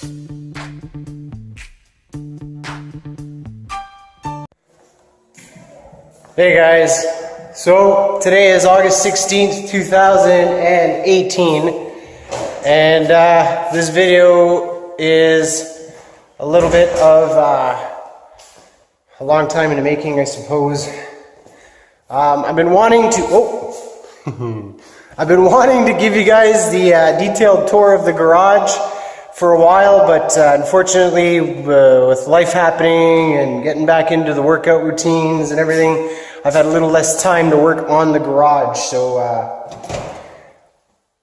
Hey guys, so today is August 16th, 2018, and this video is a little bit of a long time in the making, I suppose. I've been wanting to, I've been wanting to give you guys the detailed tour of the garage for a while, but unfortunately with life happening and getting back into the workout routines and everything, I've had a little less time to work on the garage. So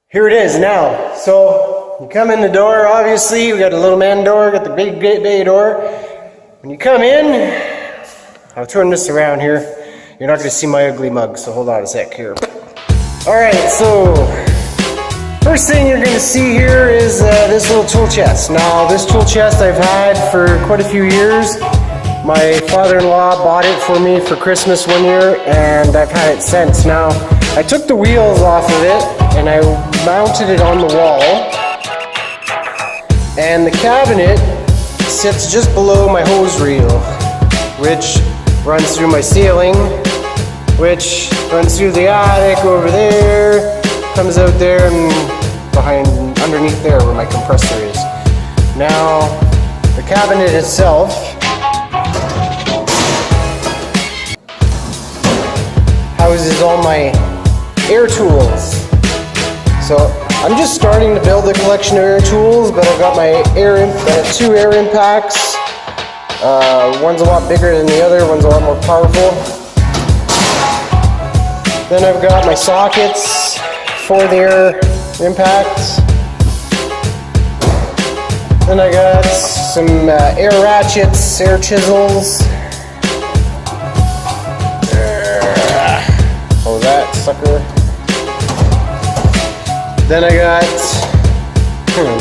here it is now. So you come in the door, obviously we got a little man door, got the big bay door. When you come in, I'll turn this around here. You're not going to see my ugly mug, so hold on a sec here. Alright, so first thing you're going to see here is this little tool chest. Now, this tool chest I've had for quite a few years. My father-in-law bought it for me for Christmas one year, and I've had it since. Now, I took the wheels off of it, and I mounted it on the wall. And the cabinet sits just below my hose reel, which runs through my ceiling, which runs through the attic over there, comes out there and underneath there where my compressor is. Now, the cabinet itself houses all my air tools. So I'm just starting to build a collection of air tools, but I've got my two air impacts. One's a lot bigger than the other, one's a lot more powerful. Then I've got my sockets for the air impacts. Then I got some air ratchets, air chisels. Oh, that sucker. Then I got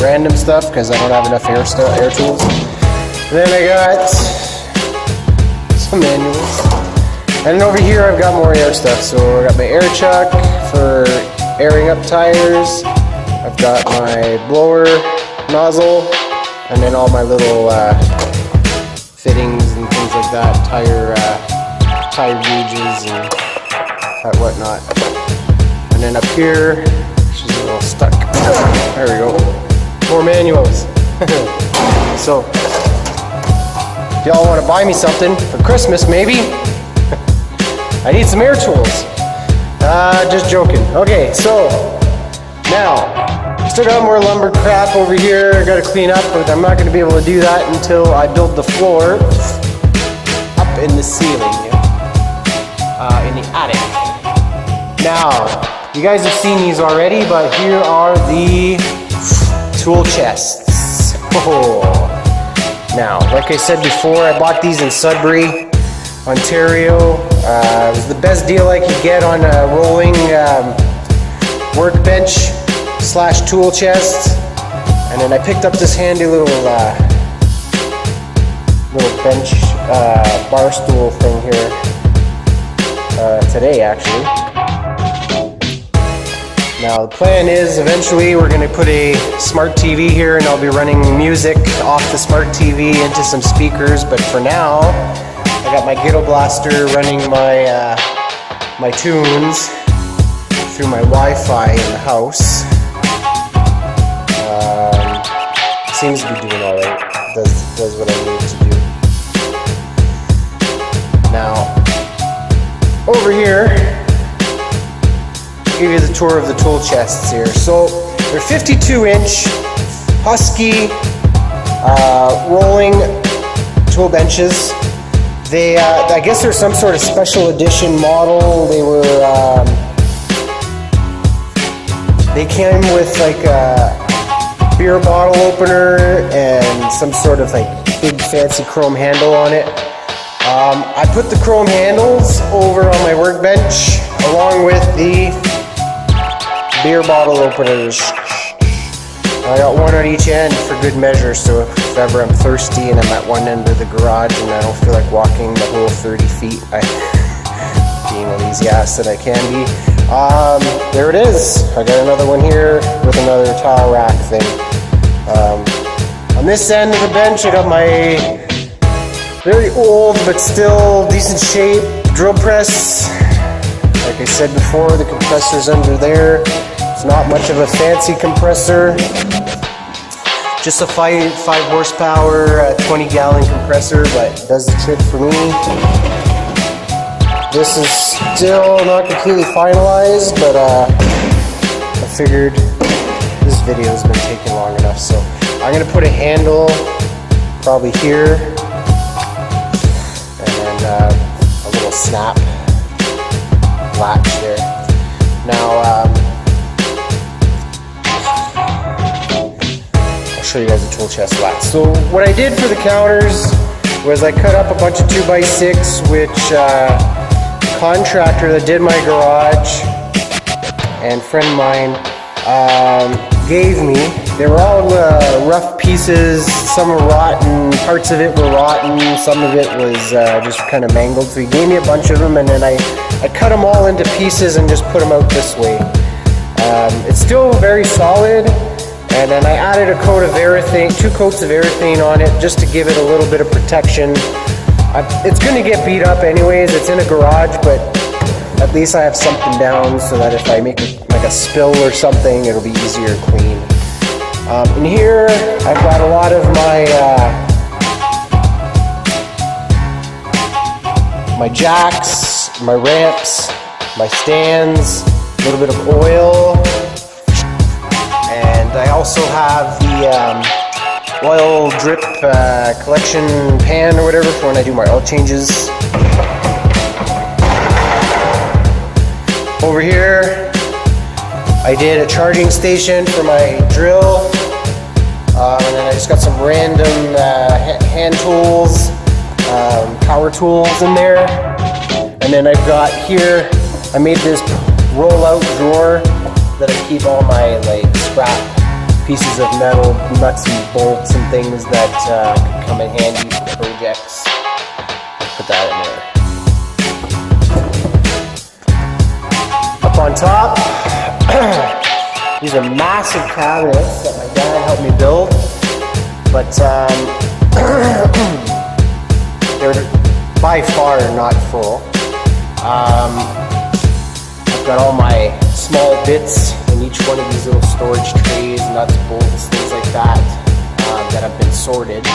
random stuff because I don't have enough air tools. Then I got some manuals. And over here I've got more air stuff. So I got my air chuck for airing up tires. I've got my blower nozzle, and then all my little fittings and things like that, tire gauges and whatnot. And then up here, she's a little stuck. There we go. More manuals. So, if y'all want to buy me something for Christmas, maybe, I need some air tools. Just joking. Okay, so now, still got more lumber crap over here I gotta clean up, but I'm not gonna be able to do that until I build the floor up in the ceiling, in the attic. Now, you guys have seen these already, but here are the tool chests. Oh. Now, like I said before, I bought these in Sudbury, Ontario. It was the best deal I could get on a rolling workbench / tool chest. And then I picked up this handy little bench bar stool thing here today, actually. Now the plan is eventually we're going to put a smart TV here, and I'll be running music off the smart TV into some speakers. But for now, I got my Ghetto Blaster running my tunes through my Wi-Fi in the house. Seems to be doing all right. Does what I need to do. Now, over here, I'll give you the tour of the tool chests here. So they're 52-inch Husky rolling tool benches. They, I guess they're some sort of special edition model. They came with like a beer bottle opener and some sort of like big fancy chrome handle on it. I put the chrome handles over on my workbench along with the beer bottle openers. I got one on each end for good measure, so if ever I'm thirsty and I'm at one end of the garage and I don't feel like walking the whole 30 feet, being a lazy ass that I can be, there it is. I got another one here with another towel rack thing. I'm On this end of the bench, I got my very old but still decent shape drill press. Like I said before, the compressor's under there. It's not much of a fancy compressor. Just a 5 horsepower, 20 gallon compressor, but it does the trick for me. This is still not completely finalized, but I figured this video has been taking long enough, so I'm gonna put a handle probably here, and then a little snap latch there. Now I'll show you guys the tool chest latch. So what I did for the counters was I cut up a bunch of 2x6, which contractor that did my garage and friend of mine gave me. They were all rough pieces. Some were rotten, parts of it were rotten, some of it was just kind of mangled. So he gave me a bunch of them, and then I cut them all into pieces and just put them out this way. It's still very solid, and then I added a coat of Varathane, 2 coats of Varathane on it just to give it a little bit of protection. It's going to get beat up anyways. It's in a garage, but at least I have something down so that if I make like a spill or something, it'll be easier to clean. In here, I've got a lot of my jacks, my ramps, my stands, a little bit of oil, and I also have the oil drip collection pan or whatever for when I do my oil changes. Over here, I did a charging station for my drill, and then I just got some random hand tools, power tools in there. And then I've got here, I made this roll-out drawer that I keep all my like scrap pieces of metal, nuts and bolts and things that could come in handy for projects. Put that in there. Up on top, these are massive cabinets that my dad helped me build, but they're by far not full. I've got all my small bits in each one of these little storage trays, nuts, bolts, things like that, that have been sorted.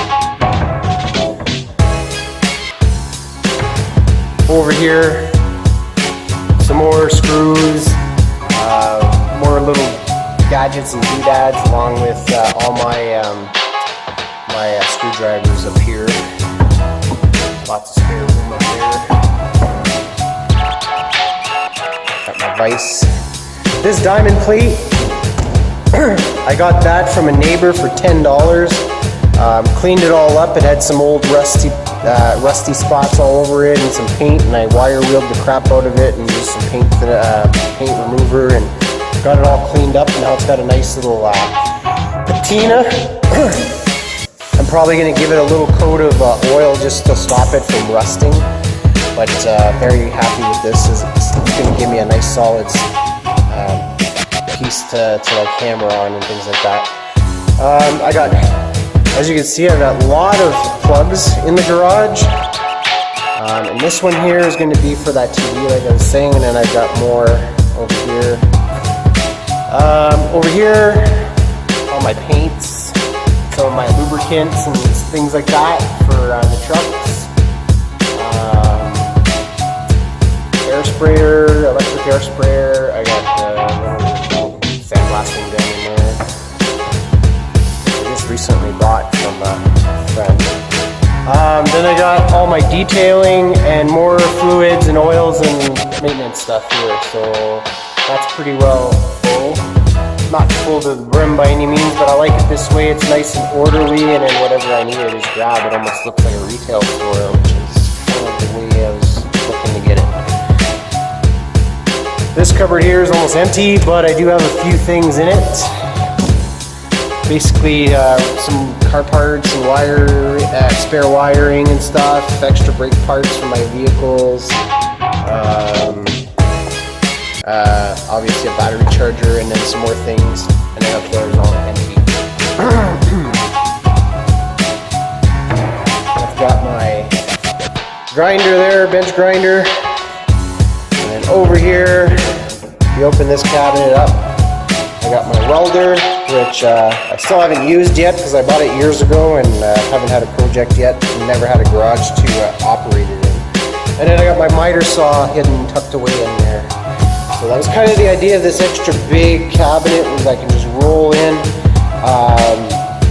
Over here, some more screws, more little gadgets and doodads, along with all my my screwdrivers up here. Lots of spare room up there. Got my vise. This diamond plate, I got that from a neighbor for $10. Cleaned it all up. It had some old rusty spots all over it and some paint, and I wire wheeled the crap out of it and used some paint remover and got it all cleaned up. And now it's got a nice little patina. I'm probably going to give it a little coat of oil just to stop it from rusting, but very happy with this. It's going to give me a nice solid piece to like hammer on and things like that. I got, as you can see, I've got a lot of plugs in the garage, and this one here is going to be for that TV like I was saying, and then I've got more over here. Over here, all my paints, some of my lubricants and things like that for the trucks. Air sprayer, electric air sprayer. I got little sandblasting gun in there. I just recently bought from a friend. Then I got all my detailing and more fluids and oils and maintenance stuff here. So that's pretty well full. Not full to the brim by any means, but I like it this way. It's nice and orderly, and then whatever I need, I just grab. It almost looks like a retail store, which is kind of the way I was looking to get it. This cupboard here is almost empty, but I do have a few things in it. Basically, some car parts and spare wiring and stuff, extra brake parts for my vehicles. Obviously a battery charger, and then some more things, and then up there is all empty. grinder there, bench grinder. And then over here, if you open this cabinet up, I got my welder, which I still haven't used yet because I bought it years ago and haven't had a project yet. Never had a garage to operate it in. And then I got my miter saw hidden, tucked away in there. So that was kind of the idea of this extra big cabinet, was I can just roll in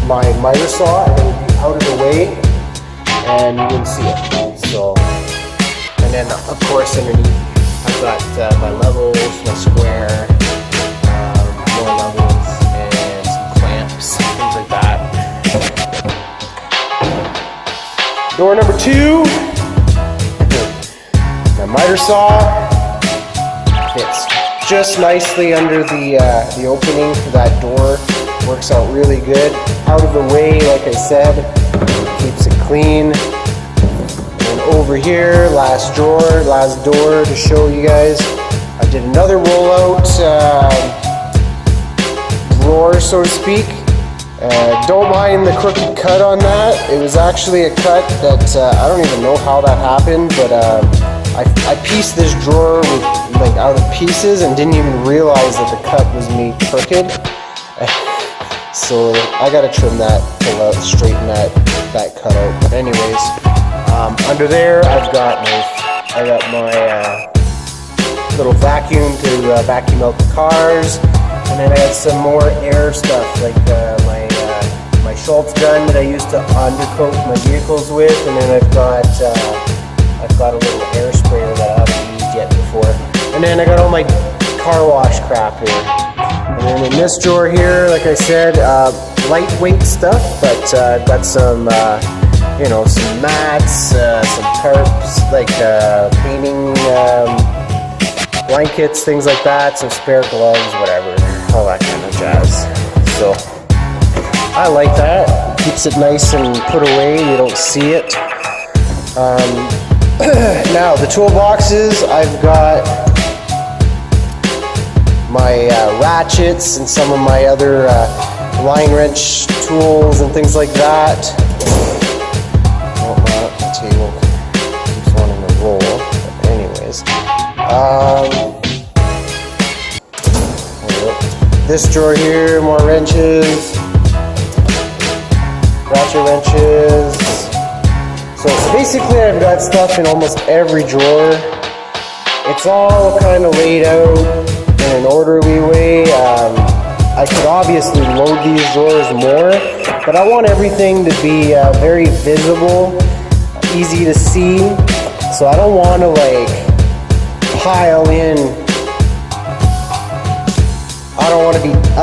my miter saw and it would be out of the way and you wouldn't see it. So, and then of course underneath I've got my levels, my square, more levels, and some clamps, things like that. Door number 2, my miter saw fits just nicely under the opening for that door. Works out really good. Out of the way, like I said, keeps it clean. And over here, last door to show you guys. I did another rollout drawer, so to speak. Don't mind the crooked cut on that. It was actually a cut that I don't even know how that happened, but I pieced this drawer with, like, out of pieces and didn't even realize that the cut was made crooked. So I gotta trim that to straighten that cut out. But anyways, under there I got my little vacuum to vacuum out the cars, and then I got some more air stuff like my Schultz gun that I used to undercoat my vehicles with, and then I've got a little air sprayer that I haven't used yet before, and then I got all my car wash crap here. And then in this drawer here, like I said, lightweight stuff, but I've got some, some mats, some tarps, like painting blankets, things like that, some spare gloves, whatever, all that kind of jazz. So I like that. It keeps it nice and put away. You don't see it. Now the toolboxes, I've got my ratchets and some of my other line wrench tools and things like that. Oh, my table keeps wanting to roll. But anyways, this drawer here, more wrenches, ratchet wrenches. So basically, I've got stuff in almost every drawer. It's all kind of laid out in an orderly way. I could obviously load these drawers more, but I want everything to be very visible, easy to see. So I don't want to like pile in. I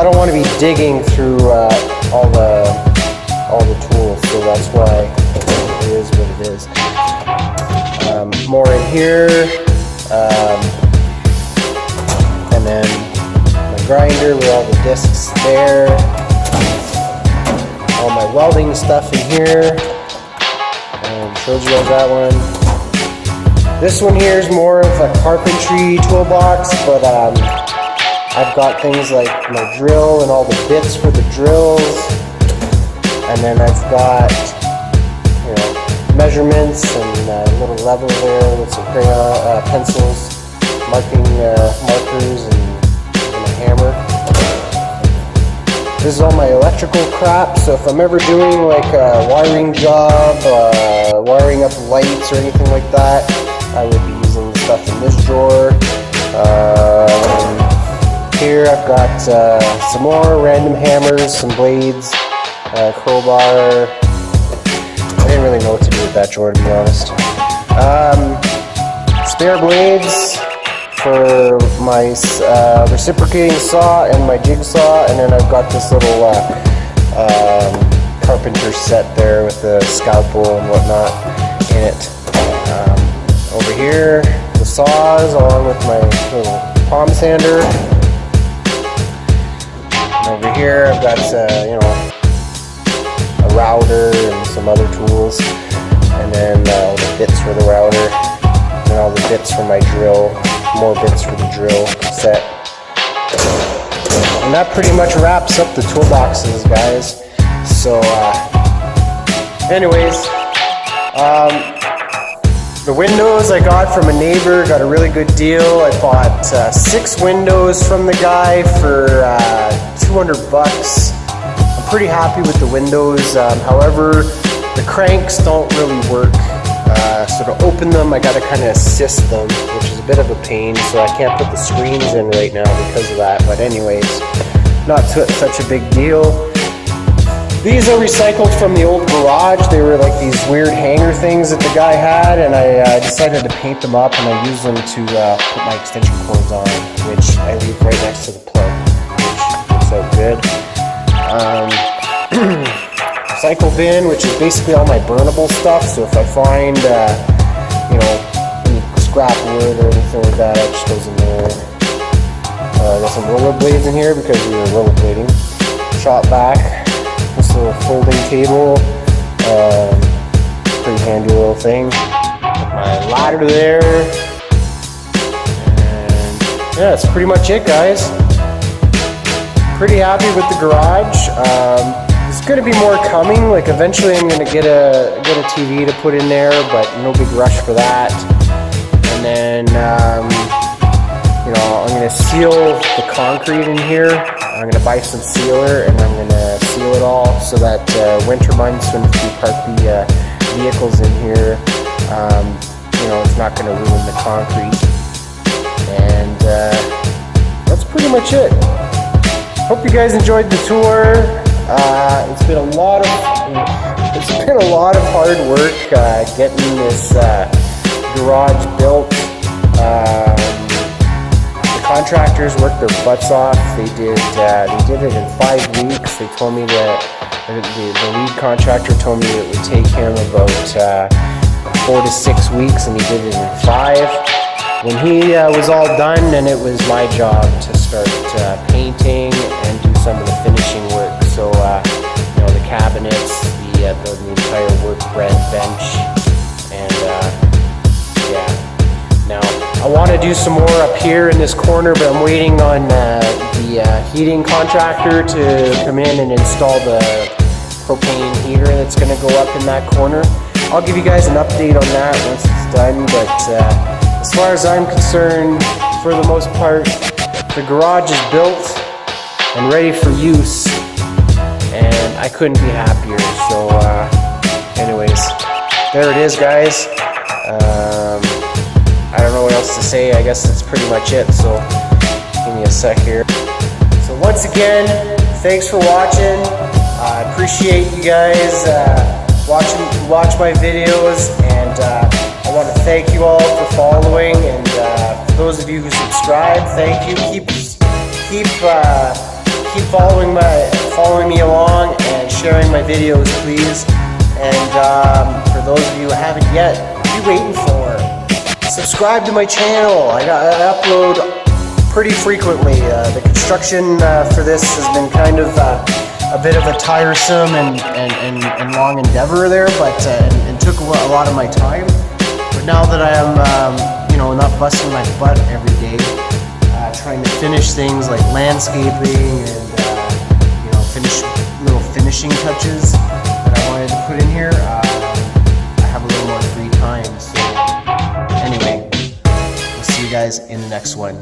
don't want to be digging through all the tools. So that's why it is what it is. More in here. And then my grinder with all the discs there. All my welding stuff in here. And showed you guys that one. This one here is more of a carpentry toolbox, but I've got things like my drill and all the bits for the drills. And then I've got, measurements and a little level there with some crayon, pencils, markers, and a hammer. This is all my electrical crap, so if I'm ever doing like a wiring job, wiring up lights or anything like that, I would be using the stuff in this drawer. Here I've got some more random hammers, some blades, crowbar. I didn't really know what to do with that drawer, to be honest. Spare blades for my reciprocating saw and my jigsaw, and then I've got this little carpenter set there with the scalpel and whatnot in it. Over here, the saws along with my little palm sander. And over here, I've got a router and some other tools, and then all the bits for the router, and all the bits for my drill, more bits for the drill set. And that pretty much wraps up the toolboxes, guys. So anyways, The windows I got from a neighbor, got a really good deal. I bought 6 windows from the guy for $200. I'm pretty happy with the windows. However, the cranks don't really work. So to open them, I gotta kind of assist them, which is a bit of a pain. So I can't put the screens in right now because of that. But anyways, not such a big deal. These are recycled from the old garage. They were like these weird hanger things that the guy had, and I decided to paint them up, and I use them to put my extension cords on, which I leave right next to the plug, which looks out good. Recycle bin, which is basically all my burnable stuff. So if I find, you know, any scrap wood or anything like that, it just goes in there. I got some rollerblades in here because we were rollerblading. Shot back. This little folding table, pretty handy little thing. My ladder there, and yeah, that's pretty much it, guys. Pretty happy with the garage. There's going to be more coming. Like eventually, I'm going to get a TV to put in there, but no big rush for that. And then, you know, I'm going to seal the concrete in here. I'm going to buy some sealer, and I'm going to seal it all so that winter months when we park the vehicles in here, you know, it's not going to ruin the concrete. And that's pretty much it. Hope you guys enjoyed the tour. It's been a lot of hard work getting this garage built. Contractors worked their butts off. They did it in 5 weeks. They told me that the lead contractor told me it would take him about 4 to 6 weeks, and he did it in 5. When he was all done, then it was my job to start painting and do some of the finishing work. So you know, the cabinets, the entire workbench, and yeah. Now, I want to do some more up here in this corner, but I'm waiting on the heating contractor to come in and install the propane heater that's going to go up in that corner. I'll give you guys an update on that once it's done, but as far as I'm concerned, for the most part, the garage is built and ready for use, and I couldn't be happier. So anyways, there it is, guys. I don't know what else to say. I guess that's pretty much it. So give me a sec here. So once again, thanks for watching. I appreciate you guys watch my videos, and I want to thank you all for following. And for those of you who subscribe, thank you. Keep following me along and sharing my videos, please. And for those of you who haven't yet, what are you waiting for? Subscribe to my channel. I upload pretty frequently. The construction for this has been kind of a bit of a tiresome and long endeavor there, but and took a lot of my time. But now that I am, you know, not busting my butt every day, trying to finish things like landscaping and you know, finish little finishing touches that I wanted to put in here, I have a little more free time. So anyway, we'll see you guys in the next one.